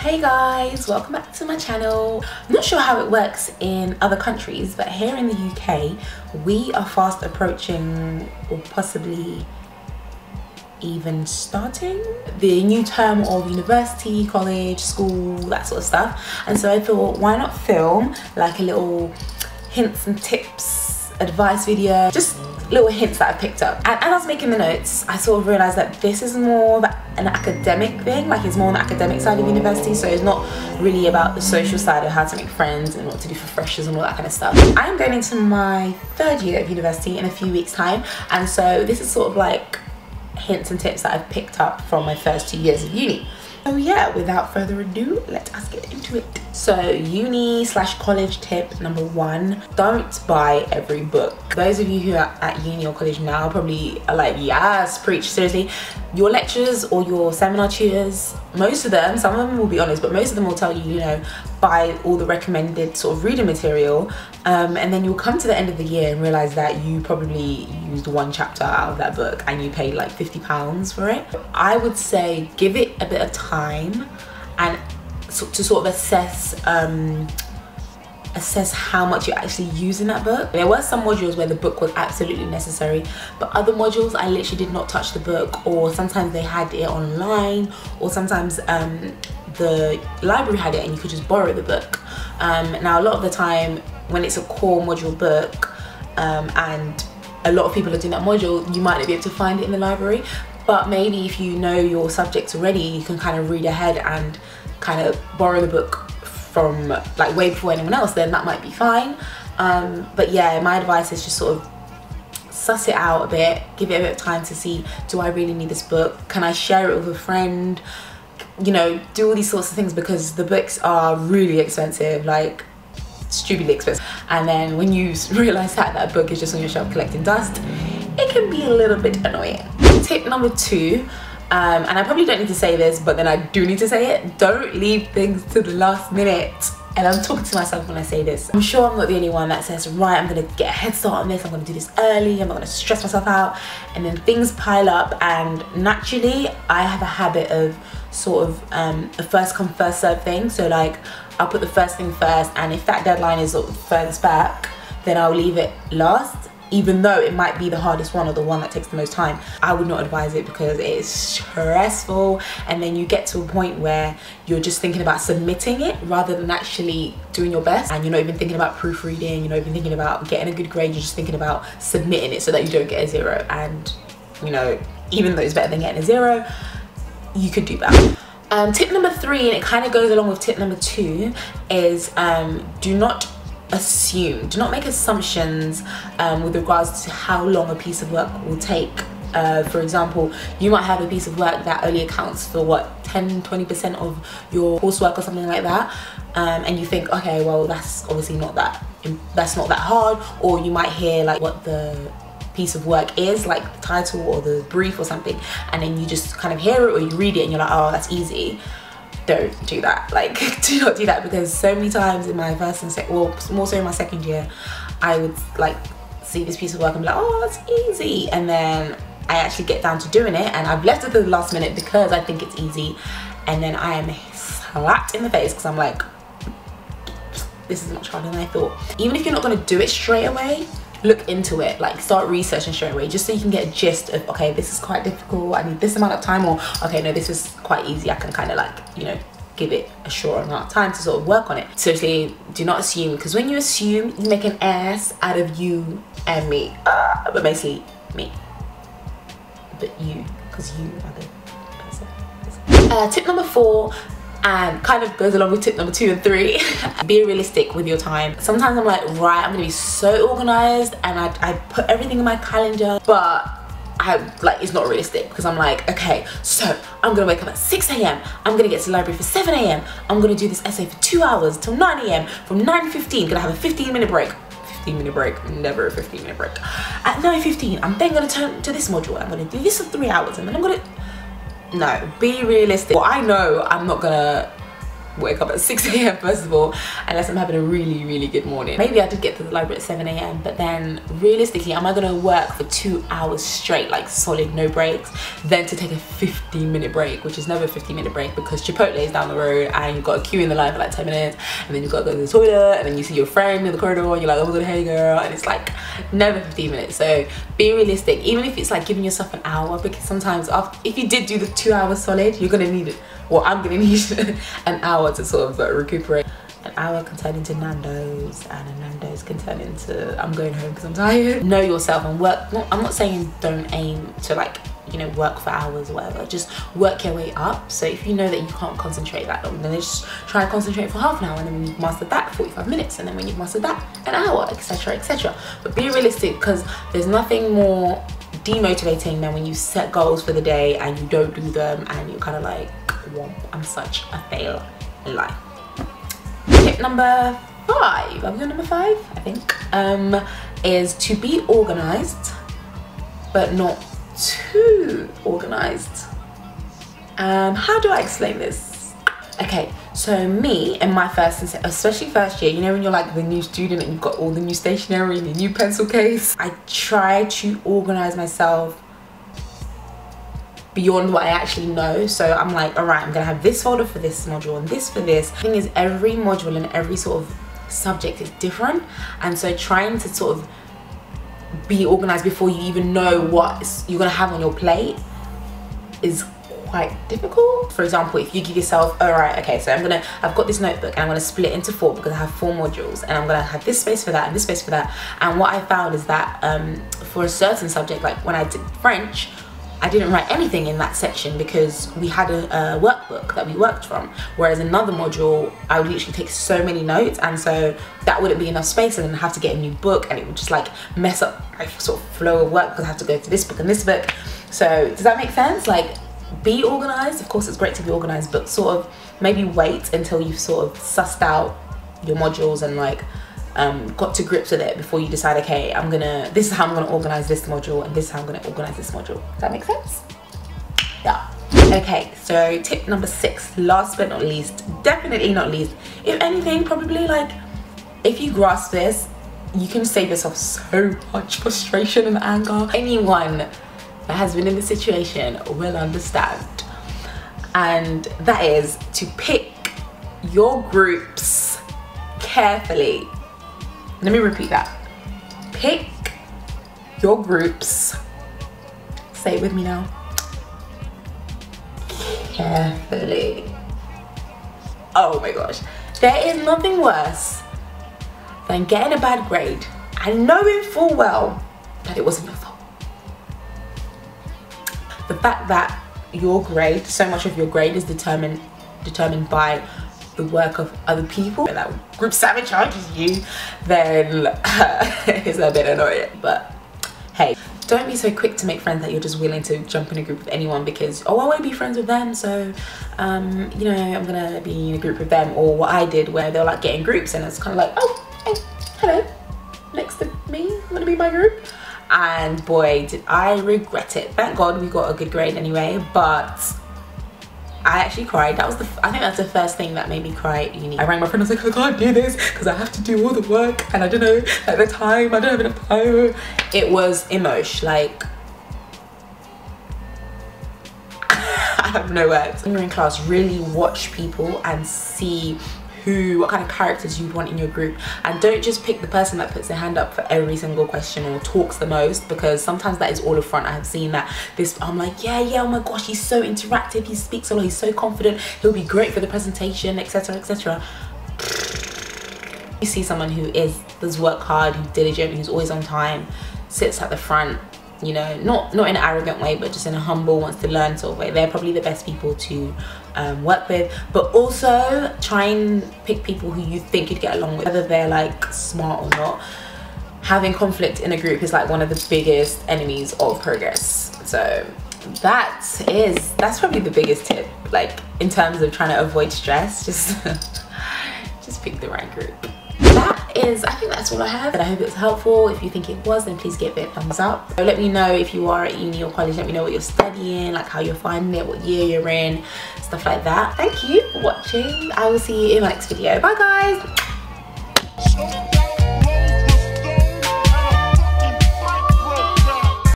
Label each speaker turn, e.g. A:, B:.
A: Hey guys, welcome back to my channel. I'm not sure how it works in other countries, but here in the UK we are fast approaching, or possibly even starting, the new term of university, college, school, that sort of stuff. And so I thought, why not film like a little hints and tips advice video, just little hints that I picked up. And as I was making the notes, I sort of realized that this is more an academic thing, like it's more on the academic side of university, so it's not really about the social side of how to make friends and what to do for freshers and all that kind of stuff. I am going into my third year of university in a few weeks time, and so this is sort of like hints and tips that I've picked up from my first 2 years of uni. So yeah, without further ado, let us get into it. So uni/college tip number 1, don't buy every book. Those of you who are at uni or college now probably are like, yes, preach, seriously. Your lecturers or your seminar tutors, most of them, some of them will be honest, but most of them will tell you, you know, buy all the recommended sort of reading material, and then you'll come to the end of the year and realize that you probably used one chapter out of that book and you paid like £50 for it. I would say give it a bit of time and to sort of assess how much you're actually using that book. There were some modules where the book was absolutely necessary, but other modules I literally did not touch the book, or sometimes they had it online, or sometimes the library had it and you could just borrow the book. Now a lot of the time when it's a core module book and a lot of people are doing that module, you might not be able to find it in the library, but maybe if you know your subjects already, you can kind of read ahead and kind of borrow the book from like way before anyone else, then that might be fine. But yeah, my advice is just sort of suss it out a bit, give it a bit of time to see, do I really need this book? Can I share it with a friend? You know, do all these sorts of things, because the books are really expensive, like stupidly expensive. And then when you realize that book is just on your shelf collecting dust, it can be a little bit annoying. Tip number 2, and I probably don't need to say this, but then I do need to say it, don't leave things to the last minute. And I'm talking to myself when I say this. I'm sure I'm not the only one that says, right, I'm gonna get a head start on this, I'm gonna do this early, I'm not gonna stress myself out, and then things pile up. And naturally I have a habit of sort of a first come first serve thing. So like, I'll put the first thing first, and if that deadline is sort of furthest back, then I'll leave it last, even though it might be the hardest one or the one that takes the most time. I would not advise it because it is stressful, and then you get to a point where you're just thinking about submitting it rather than actually doing your best, and you're not even thinking about proofreading, you're not even thinking about getting a good grade, you're just thinking about submitting it so that you don't get a 0. And you know, even though it's better than getting a 0, you could do better. Tip number 3, and it kind of goes along with tip number 2, is do not assume, do not make assumptions with regards to how long a piece of work will take. For example, you might have a piece of work that only accounts for what, 10-20% of your coursework or something like that, and you think, okay, well that's obviously not that hard. Or you might hear like what the piece of work is, like the title or the brief or something, and then you just kind of hear it or you read it and you're like, oh, that's easy. Don't do that. Like, do not do that, because so many times in my first and second, well, more so in my second year, I would like see this piece of work and be like, oh, that's easy, and then I actually get down to doing it and I've left it to the last minute because I think it's easy, and then I am slapped in the face because I'm like, this is much harder than I thought. Even if you're not going to do it straight away, look into it, like start researching straight away, just so you can get a gist of, okay, this is quite difficult, I need this amount of time, or okay, no, this is quite easy, I can kind of like, you know, give it a short amount of time to sort of work on it. Seriously, do not assume, because when you assume, you make an ass out of you and me, but basically me, but you, because you are the person. Tip number 4, and kind of goes along with tip number 2 and 3, be realistic with your time. Sometimes I'm like, right, I'm gonna be so organized and I put everything in my calendar, but it's not realistic, because I'm like, okay, so I'm gonna wake up at 6 AM, I'm gonna get to the library for 7 AM, I'm gonna do this essay for 2 hours till 9 AM, from 9:15 gonna have a 15-minute break. 15-minute break, never a 15-minute break. At 9:15, I'm then gonna turn to this module, I'm gonna do this for 3 hours, and then I'm gonna, no, be realistic. Well, I know I'm not gonna wake up at 6 a.m. first of all, unless I'm having a really good morning. Maybe I did get to the library at 7 a.m. but then realistically, am I gonna work for 2 hours straight, like solid, no breaks, then to take a 15-minute break, which is never a 15-minute break because Chipotle is down the road and you've got a queue in the line for like 10 minutes, and then you've got to go to the toilet, and then you see your friend in the corridor and you're like, oh my god, hey girl, and it's like never 15 minutes. So be realistic, even if it's like giving yourself an hour, because sometimes if you did do the 2 hours solid, you're gonna need it. Well, I'm gonna need an hour to sort of recuperate. An hour can turn into Nando's, and a Nando's can turn into I'm going home because I'm tired. Know yourself and work. Well, I'm not saying don't aim to like, you know, work for hours or whatever. Just work your way up. So if you know that you can't concentrate that long, then just try and concentrate for half an hour, and then when you've mastered that, 45 minutes, and then when you've mastered that, an hour, etc, etc. But be realistic, because there's nothing more demotivating than when you set goals for the day and you don't do them and you're kind of like, womp, I'm such a fail in life. Tip number 5, are we on number 5? I think, is to be organized, but not too organized. How do I explain this? Okay, so me in my especially first year, you know when you're like the new student and you've got all the new stationery and the new pencil case, I try to organize myself beyond what I actually know. So I'm like, all right, I'm gonna have this folder for this module and this for this. The thing is, every module and every sort of subject is different, and so trying to sort of be organized before you even know what you're gonna have on your plate is quite difficult. For example, if you give yourself, all right, okay, so I've got this notebook and I'm gonna split it into 4 because I have 4 modules, and I'm gonna have this space for that and this space for that. And what I found is that for a certain subject, like when I did French, I didn't write anything in that section because we had a workbook that we worked from, whereas another module I would literally take so many notes, and so that wouldn't be enough space, and then I have to get a new book, and it would just like mess up my sort of flow of work because I have to go to this book and this book. So does that make sense? Like, be organized. Of course it's great to be organized, but sort of maybe wait until you've sort of sussed out your modules and like got to grips with it before you decide, okay, this is how I'm gonna organize this module, and this is how I'm gonna organize this module. Does that make sense? Yeah. Okay, so tip number 6, last but not least, definitely not least, if anything, probably like, if you grasp this, you can save yourself so much frustration and anger. Anyone that has been in this situation will understand, and that is to pick your groups carefully. Let me repeat that. Pick your groups, say it with me now, carefully. Oh my gosh, there is nothing worse than getting a bad grade and knowing full well that it wasn't your fault. The fact that your grade, so much of your grade is determined by the work of other people, and that group sabotages you, then it's a bit annoying. But hey, don't be so quick to make friends that you're just willing to jump in a group with anyone because, oh, I want to be friends with them, so you know, I'm gonna be in a group with them. Or what I did, where they're like getting groups, and it's kind of like, oh, hey, hello, next to me, I'm gonna be my group. And boy, did I regret it. Thank God we got a good grade anyway, but I actually cried. I think that's the first thing that made me cry at uni. I rang my friend, I was like, I can't do this because I have to do all the work, and I don't know, at the time, I don't have enough time. It was emotion, like, I have no words. When you're in class, really watch people and see what kind of characters you'd want in your group, and don't just pick the person that puts their hand up for every single question or talks the most, because sometimes that is all a front. I have seen that. I'm like, yeah, oh my gosh, he's so interactive, he speaks a lot, he's so confident, he'll be great for the presentation, etc, etc. You see someone who does work hard, who's diligent, who's always on time, sits at the front, you know, not in an arrogant way, but just in a humble, wants to learn sort of way. They're probably the best people to work with. But also try and pick people who you think you'd get along with, whether they're like smart or not. Having conflict in a group is like one of the biggest enemies of progress. So that's probably the biggest tip, like in terms of trying to avoid stress. Just pick the right group. That that is, I think that's all I have. And I hope it was helpful. If you think it was, then please give it a thumbs up. So let me know if you are at uni or college. Let me know what you're studying, like how you're finding it, what year you're in, stuff like that. Thank you for watching. I will see you in my next video. Bye guys.